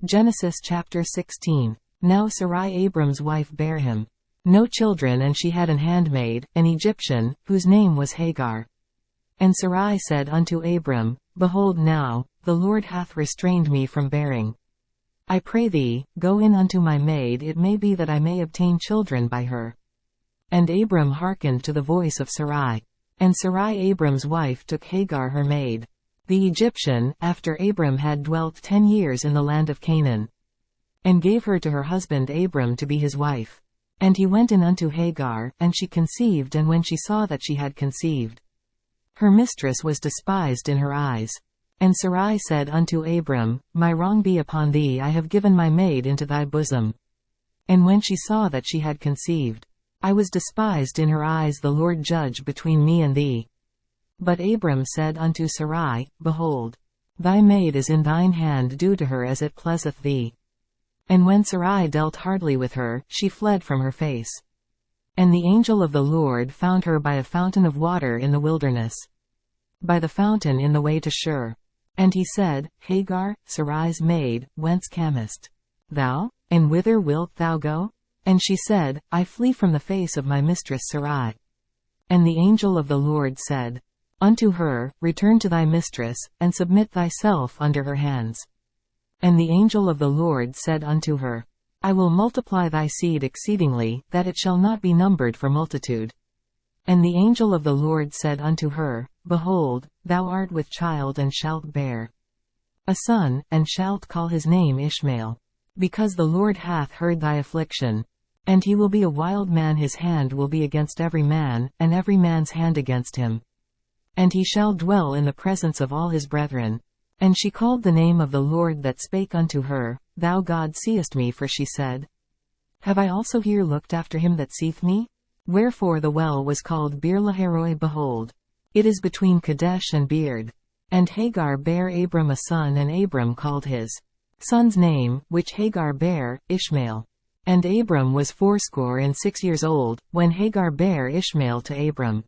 Genesis chapter 16. Now Sarai Abram's wife bare him no children, and she had an handmaid, an Egyptian, whose name was Hagar. And Sarai said unto Abram, Behold now, the Lord hath restrained me from bearing. I pray thee, go in unto my maid, it may be that I may obtain children by her. And Abram hearkened to the voice of Sarai. And Sarai Abram's wife took Hagar her maid, the Egyptian, after Abram had dwelt 10 years in the land of Canaan, and gave her to her husband Abram to be his wife. And he went in unto Hagar, and she conceived, and when she saw that she had conceived, her mistress was despised in her eyes. And Sarai said unto Abram, My wrong be upon thee, I have given my maid into thy bosom. And when she saw that she had conceived, I was despised in her eyes, the Lord judge between me and thee. But Abram said unto Sarai, Behold, thy maid is in thine hand, do to her as it pleaseth thee. And when Sarai dealt hardly with her, she fled from her face. And the angel of the Lord found her by a fountain of water in the wilderness, by the fountain in the way to Shur. And he said, Hagar, Sarai's maid, whence camest thou? And whither wilt thou go? And she said, I flee from the face of my mistress Sarai. And the angel of the Lord said unto her, Return to thy mistress, and submit thyself under her hands. And the angel of the Lord said unto her, I will multiply thy seed exceedingly, that it shall not be numbered for multitude. And the angel of the Lord said unto her, Behold, thou art with child, and shalt bear a son, and shalt call his name Ishmael, because the Lord hath heard thy affliction. And he will be a wild man, his hand will be against every man, and every man's hand against him. And he shall dwell in the presence of all his brethren. And she called the name of the Lord that spake unto her, Thou God seest me, for she said, Have I also here looked after him that seeth me? Wherefore the well was called Beer-lahai-roi. Behold, it is between Kadesh and Beard. And Hagar bare Abram a son, and Abram called his son's name, which Hagar bare, Ishmael. And Abram was 86 years old, when Hagar bare Ishmael to Abram.